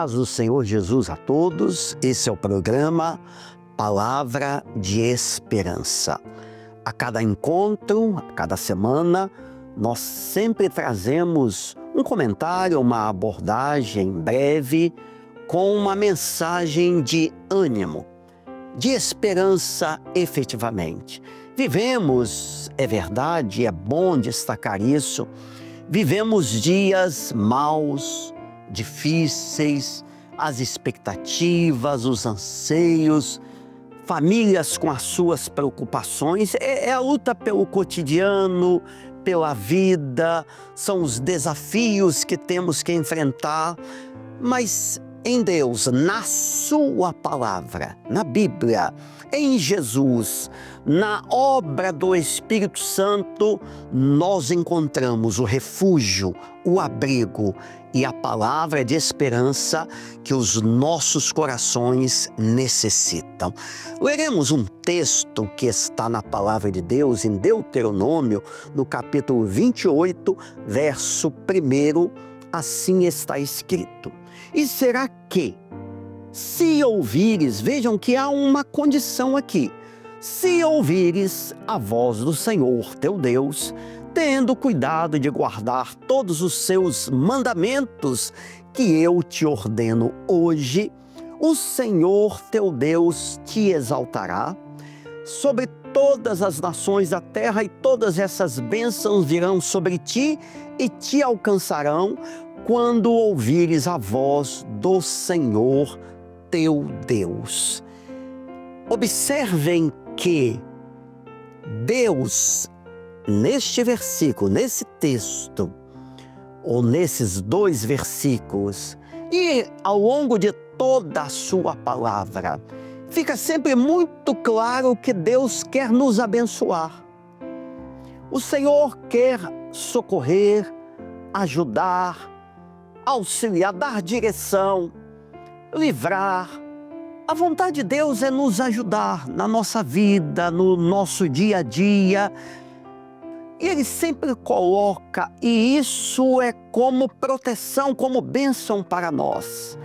paz do Senhor Jesus a todos. Esse é o programa Palavra de Esperança. A cada encontro, a cada semana, nós sempre trazemos um comentário, uma abordagem breve com uma mensagem de ânimo, de esperança efetivamente. Vivemos, é verdade, é bom destacar isso, vivemos dias maus, difíceis, as expectativas, os anseios, famílias com as suas preocupações, é a luta pelo cotidiano, pela vida, são os desafios que temos que enfrentar, mas em Deus, na sua palavra, na Bíblia, em Jesus, na obra do Espírito Santo, nós encontramos o refúgio, o abrigo e a palavra de esperança que os nossos corações necessitam. Leremos um texto que está na palavra de Deus, em Deuteronômio, no capítulo 28, verso 1, assim está escrito: E será que, se ouvires, vejam que há uma condição aqui, se ouvires a voz do Senhor teu Deus, tendo cuidado de guardar todos os seus mandamentos que eu te ordeno hoje, o Senhor teu Deus te exaltará sobre todas as nações da terra, e todas essas bênçãos virão sobre ti e te alcançarão quando ouvires a voz do Senhor teu Deus. Observem que Deus, neste versículo, nesse texto, ou nesses dois versículos, e ao longo de toda a sua palavra, fica sempre muito claro que Deus quer nos abençoar. O Senhor quer socorrer, ajudar, auxiliar, dar direção, livrar. A vontade de Deus é nos ajudar na nossa vida, no nosso dia a dia. E Ele sempre coloca, e isso é como proteção, como bênção para nós,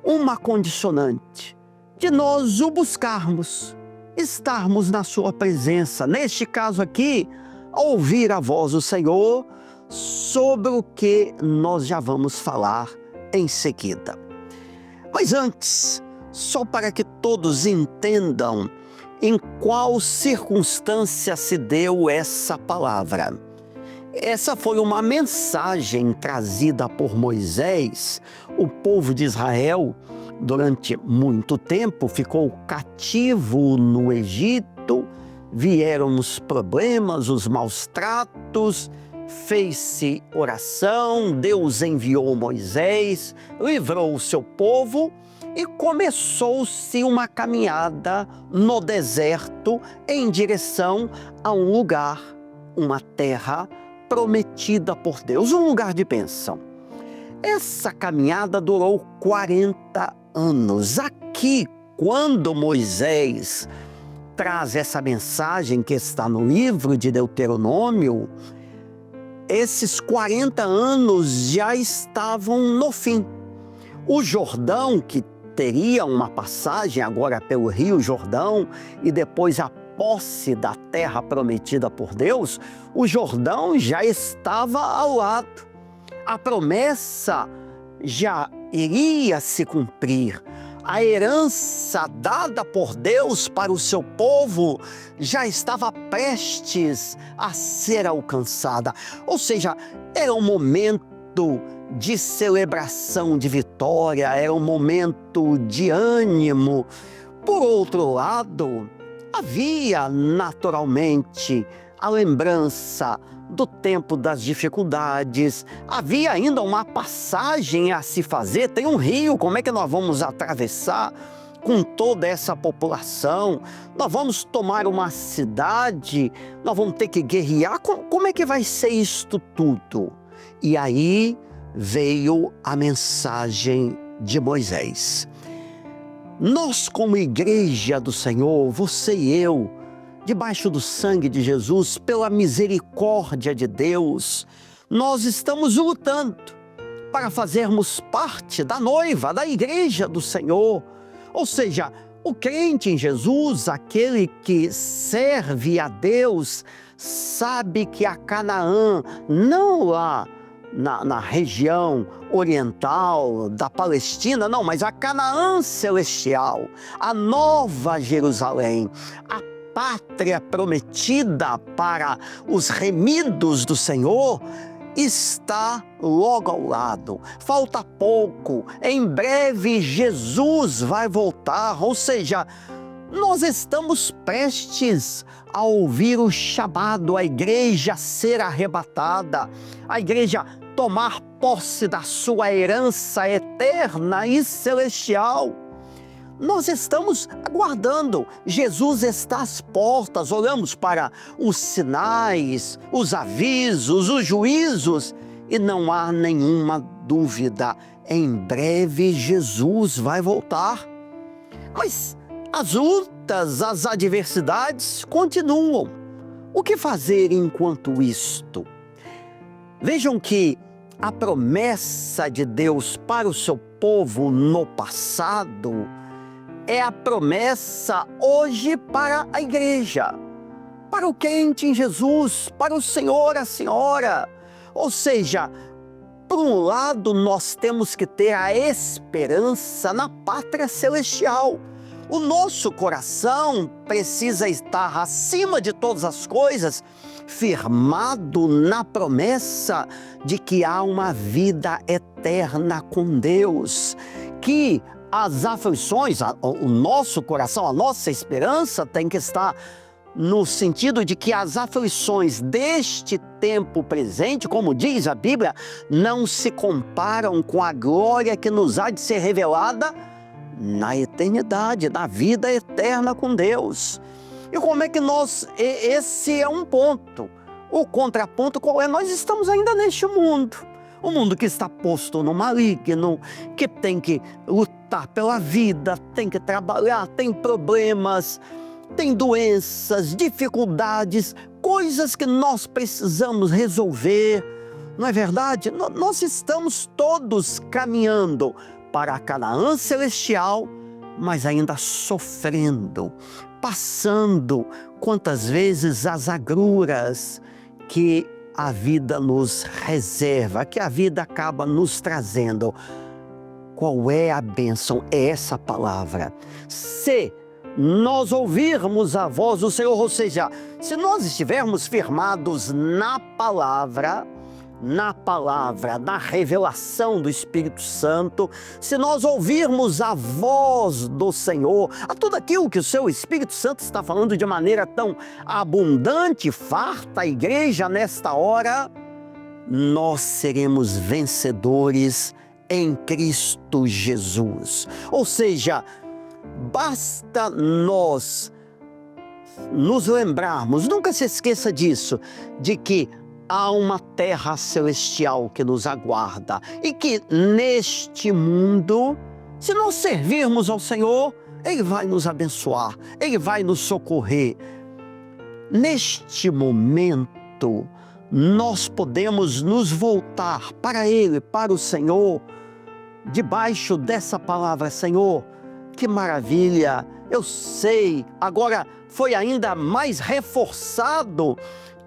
uma condicionante de nós o buscarmos, estarmos na sua presença. Neste caso aqui, ouvir a voz do Senhor, sobre o que nós já vamos falar em seguida. Mas antes, só para que todos entendam em qual circunstância se deu essa palavra. Essa foi uma mensagem trazida por Moisés. O povo de Israel, durante muito tempo, ficou cativo no Egito, vieram os problemas, os maus tratos, fez-se oração, Deus enviou Moisés, livrou o seu povo e começou-se uma caminhada no deserto em direção a um lugar, uma terra prometida por Deus, um lugar de bênção. Essa caminhada durou 40 anos. Aqui, quando Moisés traz essa mensagem que está no livro de Deuteronômio, esses 40 anos já estavam no fim. O Jordão, que teria uma passagem agora pelo Rio Jordão e depois a posse da terra prometida por Deus, o Jordão já estava ao lado. A promessa já iria se cumprir. A herança dada por Deus para o seu povo já estava prestes a ser alcançada. Ou seja, era um momento de celebração de vitória, era um momento de ânimo. Por outro lado, havia naturalmente a lembrança do tempo das dificuldades, havia ainda uma passagem a se fazer, tem um rio, como é que nós vamos atravessar com toda essa população? Nós vamos tomar uma cidade, nós vamos ter que guerrear, como é que vai ser isto tudo? E aí veio a mensagem de Moisés. Nós, como igreja do Senhor, você e eu, debaixo do sangue de Jesus, pela misericórdia de Deus, nós estamos lutando para fazermos parte da noiva, da igreja do Senhor. Ou seja, o crente em Jesus, aquele que serve a Deus, sabe que a Canaã, não lá na região oriental da Palestina, não, mas a Canaã celestial, a Nova Jerusalém, a pátria prometida para os remidos do Senhor, está logo ao lado. Falta pouco, em breve Jesus vai voltar, ou seja, nós estamos prestes a ouvir o chamado, a igreja ser arrebatada, a igreja tomar posse da sua herança eterna e celestial. Nós estamos aguardando. Jesus está às portas, olhamos para os sinais, os avisos, os juízos, e não há nenhuma dúvida, em breve Jesus vai voltar. Mas as lutas, as adversidades continuam. O que fazer enquanto isto? Vejam que a promessa de Deus para o seu povo no passado é a promessa hoje para a igreja, para o crente em Jesus, para o senhor, a senhora. Ou seja, por um lado, nós temos que ter a esperança na pátria celestial. O nosso coração precisa estar, acima de todas as coisas, firmado na promessa de que há uma vida eterna com Deus, que as aflições, o nosso coração, a nossa esperança tem que estar no sentido de que as aflições deste tempo presente, como diz a Bíblia, não se comparam com a glória que nos há de ser revelada na eternidade, na vida eterna com Deus. E como é que esse é um ponto. O contraponto qual é? Nós estamos ainda neste mundo. O mundo que está posto no maligno, que tem que lutar pela vida, tem que trabalhar, tem problemas, tem doenças, dificuldades, coisas que nós precisamos resolver. Não é verdade? Nós estamos todos caminhando para a Canaã celestial, mas ainda sofrendo, passando quantas vezes as agruras que a vida nos reserva, que a vida acaba nos trazendo. Qual é a bênção? É essa palavra. Se nós ouvirmos a voz do Senhor, ou seja, se nós estivermos firmados na palavra, na revelação do Espírito Santo, se nós ouvirmos a voz do Senhor, a tudo aquilo que o seu Espírito Santo está falando de maneira tão abundante, farta a igreja nesta hora, nós seremos vencedores em Cristo Jesus. Ou seja, basta nós nos lembrarmos, nunca se esqueça disso, de que há uma terra celestial que nos aguarda e que neste mundo, se nós servirmos ao Senhor, Ele vai nos abençoar, Ele vai nos socorrer. Neste momento, nós podemos nos voltar para Ele, para o Senhor, debaixo dessa palavra: Senhor, que maravilha, eu sei, agora foi ainda mais reforçado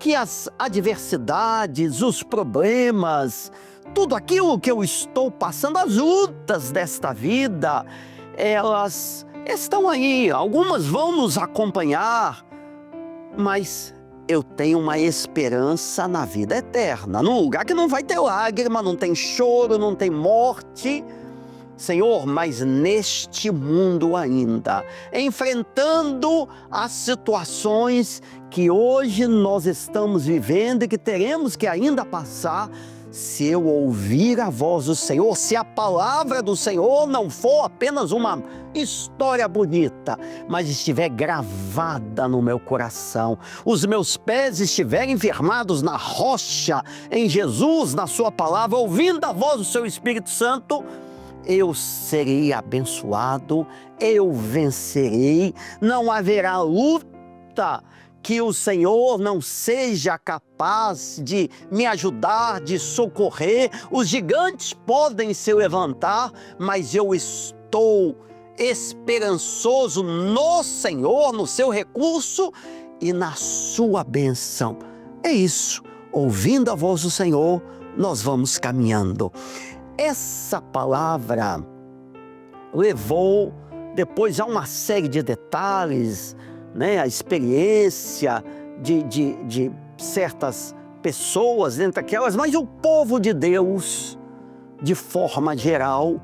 que as adversidades, os problemas, tudo aquilo que eu estou passando, as lutas desta vida, elas estão aí, algumas vão nos acompanhar, mas eu tenho uma esperança na vida eterna, num lugar que não vai ter lágrima, não tem choro, não tem morte. Senhor, mas neste mundo ainda, enfrentando as situações que hoje nós estamos vivendo e que teremos que ainda passar, se eu ouvir a voz do Senhor, se a palavra do Senhor não for apenas uma história bonita, mas estiver gravada no meu coração, os meus pés estiverem firmados na rocha, em Jesus, na sua palavra, ouvindo a voz do seu Espírito Santo, eu serei abençoado, eu vencerei, não haverá luta que o Senhor não seja capaz de me ajudar, de socorrer. Os gigantes podem se levantar, mas eu estou esperançoso no Senhor, no seu recurso e na sua bênção. É isso. Ouvindo a voz do Senhor, nós vamos caminhando. Essa palavra levou depois a uma série de detalhes, né? A experiência de certas pessoas dentre aquelas, mas o povo de Deus, de forma geral,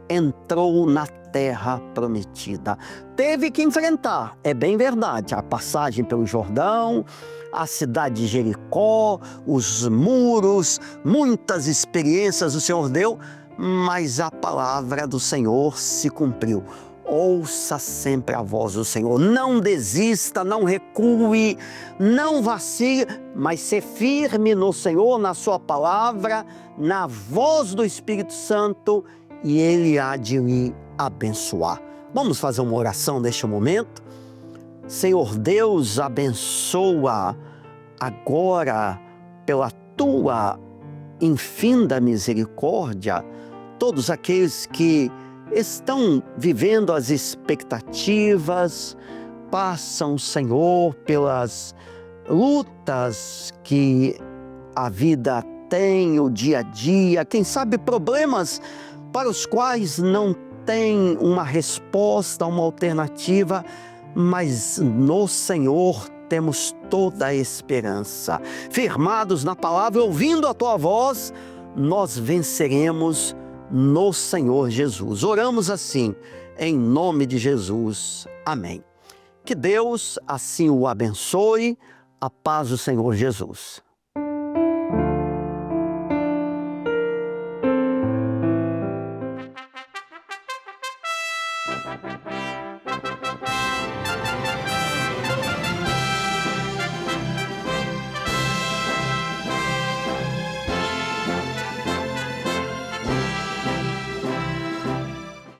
entrou na terra prometida. Teve que enfrentar, é bem verdade, a passagem pelo Jordão, a cidade de Jericó, os muros, muitas experiências o Senhor deu, mas a palavra do Senhor se cumpriu. Ouça sempre a voz do Senhor, não desista, não recue, não vacile, mas ser firme no Senhor, na sua palavra, na voz do Espírito Santo, e Ele há de lhe abençoar. Vamos fazer uma oração neste momento? Senhor Deus, abençoa agora, pela Tua infinda misericórdia, todos aqueles que estão vivendo as expectativas, passam, Senhor, pelas lutas que a vida tem, o dia a dia, quem sabe problemas para os quais não tem uma resposta, uma alternativa, mas no Senhor temos toda a esperança. Firmados na palavra, ouvindo a Tua voz, nós venceremos no Senhor Jesus. Oramos assim, em nome de Jesus. Amém. Que Deus assim o abençoe. A paz do Senhor Jesus.